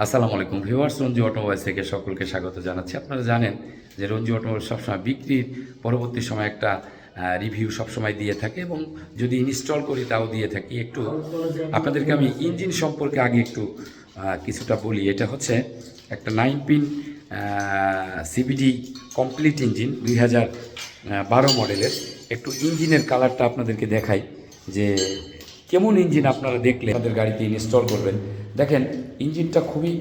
আসসালামু আলাইকুম viewers, Ranju automobiles থেকে সকলকে স্বাগত জানাচ্ছি। আপনারা জানেন যে রঞ্জু অটোমোবাইল সবসময় বিক্রির পরবর্তী সময় একটা রিভিউ সবসময় দিয়ে থাকে এবং যদি ইনস্টল করি তাও দিয়ে থাকি। একটু আপনাদেরকে আমি ইঞ্জিন সম্পর্কে আগে একটু কিছুটা বলি। এটা হচ্ছে একটা 9 পিন সিবিডি কমপ্লিট ইঞ্জিন 2012 মডেলের। একটু ইঞ্জিনের কালারটা আপনাদেরকে দেখাই যে কেমন ইঞ্জিন আপনারা দেখলে আপনাদের গাড়িতে ইনস্টল করবেন। দেখেন ইঞ্জিনটা খুবই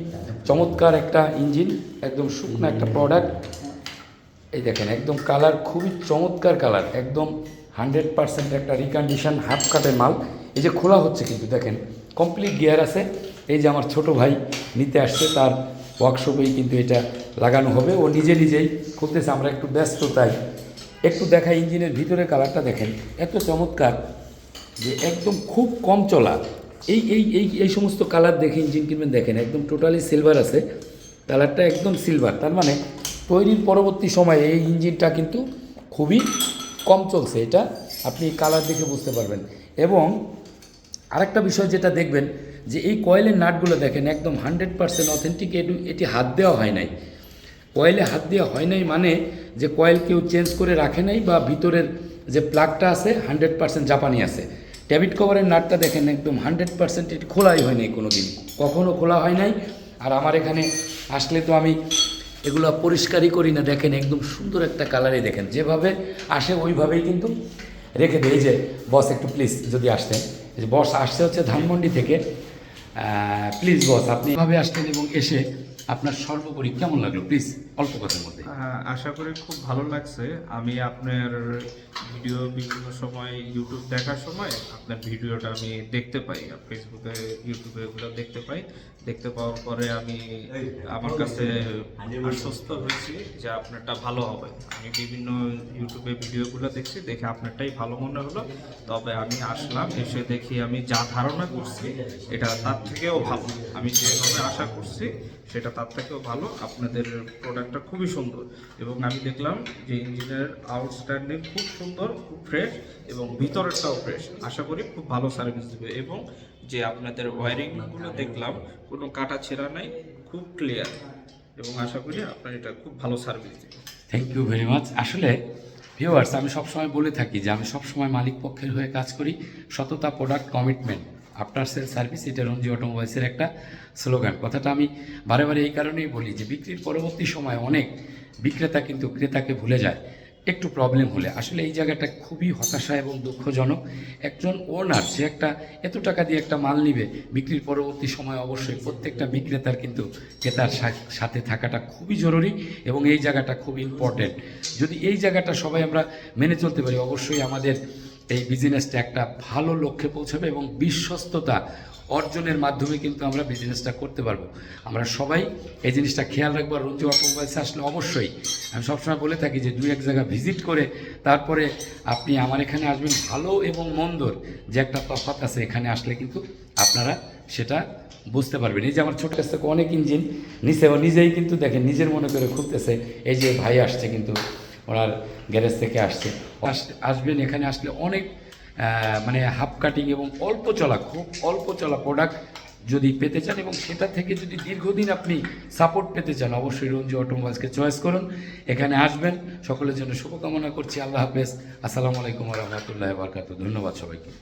চমৎকার একটা ইঞ্জিন, একদম শুকনো একটা প্রোডাক্ট। এই দেখেন একদম কালার খুবই চমৎকার কালার, একদম 100% একটা রিকন্ডিশন হাফ কাটের মাল। এই যে খোলা হচ্ছে কিন্তু দেখেন কমপ্লিট গিয়ার আছে। এই যে আমার ছোট ভাই নিতে আসছে, তার ওয়ার্কশপেই কিন্তু এটা লাগানো হবে, ও নিজেই খুলতেছে। আমরা একটু ব্যস্ত তাই একটু দেখাই ইঞ্জিনের ভিতরে কালারটা দেখেন এত চমৎকার যে একদম খুব কম চলা। এই এই এই এই সমস্ত কালার দেখে ইঞ্জিন কিনবেন। দেখেন একদম টোটালি সিলভার আছে, কালারটা একদম সিলভার। তার মানে তৈরির পরবর্তী সময়ে এই ইঞ্জিনটা কিন্তু খুবই কম চলছে, এটা আপনি কালার দেখে বুঝতে পারবেন। এবং আরেকটা বিষয় যেটা দেখবেন যে এই কয়েলের নাটগুলো দেখেন একদম 100% অথেন্টিক। এটি হাত দেওয়া হয় নাই, কয়েলে হাত দেওয়া হয় নাই মানে যে কয়েল কেউ চেঞ্জ করে রাখে নাই, বা ভিতরের যে প্লাগটা আছে 100% জাপানি আছে। ট্যাবিট কভারের নাটটা দেখেন একদম 100% এটি খোলাই হয় নাই, কোনো দিন কখনও খোলা হয় নাই। আর আমার এখানে আসলে তো আমি এগুলো পরিষ্কারই করি না। দেখেন একদম সুন্দর একটা কালারে, দেখেন যেভাবে আসে ওইভাবেই কিন্তু রেখে দেয়। এই যে বস একটু প্লিজ যদি আসতেন, এই যে বস আসছে হচ্ছে ধানমন্ডি থেকে। প্লিজ বস আপনি এভাবে আসতেন এবং এসে আপনার সর্বোপরি কেমন লাগলো প্লিজ অল্প কথার মধ্যে। আশা করি খুব ভালো লাগছে। আমি আপনার ভিডিও বিভিন্ন সময় ইউটিউব দেখার সময় আপনার ভিডিওটা আমি দেখতে পাই, ফেসবুকে ইউটিউবে এগুলো দেখতে পাই। দেখতে পাওয়ার পরে আমি আমার কাছে আশ্বস্ত হয়েছি যে আপনারটা ভালো হবে। আমি বিভিন্ন ইউটিউবে ভিডিওগুলো দেখছি, দেখে আপনারটাই ভালো মনে হলো। তবে আমি আসলাম, এসে দেখি আমি যা ধারণা করছি এটা তার থেকেও ভালো। আমি যেভাবে আশা করছি সেটা তার থেকেও ভালো। আপনাদের প্রোডাক্টটা খুবই সুন্দর এবং আমি দেখলাম যে ইঞ্জিনের আউটস্ট্যান্ডিং খুব সুন্দর, খুব ফ্রেশ এবং ভিতরেরটাও ফ্রেশ। আশা করি খুব ভালো সার্ভিস দেবে। এবং যে আপনাদের ওয়্যারিংগুলো দেখলাম কোনো কাটা ছেঁড়া নাই, খুব ক্লিয়ার এবং আশা করি আপনার এটা খুব ভালো সার্ভিস দেবে। Thank you very much. আসলে ভিউয়ার্স আমি সবসময় বলে থাকি যে আমি সবসময় মালিক পক্ষের হয়ে কাজ করি। সততা, product, commitment, after sale service, এটা রঞ্জি অটোমোবাইলসের একটা স্লোগান। কথাটা আমি বারে এই কারণেই বলি যে বিক্রির পরবর্তী সময় অনেক বিক্রেতা কিন্তু ক্রেতাকে ভুলে যায় একটু প্রবলেম হলে। আসলে এই জায়গাটা খুবই হতাশা এবং দুঃখজনক। একজন ওনার সে একটা এত টাকা দিয়ে একটা মাল নিবে, বিক্রির পরবর্তী সময় অবশ্যই প্রত্যেকটা বিক্রেতার কিন্তু ক্রেতার সাথে থাকাটা খুবই জরুরি এবং এই জায়গাটা খুব ইম্পর্টেন্ট। যদি এই জায়গাটা সবাই আমরা মেনে চলতে পারি, অবশ্যই আমাদের এই বিজনেসটা একটা ভালো লক্ষ্যে পৌঁছাবে এবং বিশ্বস্ততা অর্জনের মাধ্যমে কিন্তু আমরা বিজনেসটা করতে পারবো। আমরা সবাই এই জিনিসটা খেয়াল রাখবো। আর রঞ্জু অটোমোবাইলসে আসলে অবশ্যই আমি সবসময় বলে থাকি যে 2-1 জায়গা ভিজিট করে তারপরে আপনি আমার এখানে আসবেন। ভালো এবং মন্দর যে একটা তফাৎ আছে, এখানে আসলে কিন্তু আপনারা সেটা বুঝতে পারবেন। এই যে আমার ছোট কাছ থেকে অনেক ইঞ্জিন নিচে, ও নিজেই কিন্তু দেখেন নিজের মনে করে খুলতেছে। এই যে ভাই আসছে কিন্তু ওনার গ্যারেজ থেকে আসছে, আসবেন এখানে আসলে অনেক মানে হাফ কাটিং এবং খুব অল্প চলা প্রোডাক্ট যদি পেতে চান এবং সেটা থেকে যদি দীর্ঘদিন আপনি সাপোর্ট পেতে চান, অবশ্যই রঞ্জু অটোমোবাইলসকে চয়েস করুন। এখানে আসবেন। সকলের জন্য শুভকামনা করছি। আল্লাহ হাফেজ। আসসালামু আলাইকুম ওয়া রাহমাতুল্লাহি ওয়া বারাকাতুহু। ধন্যবাদ সবাইকে।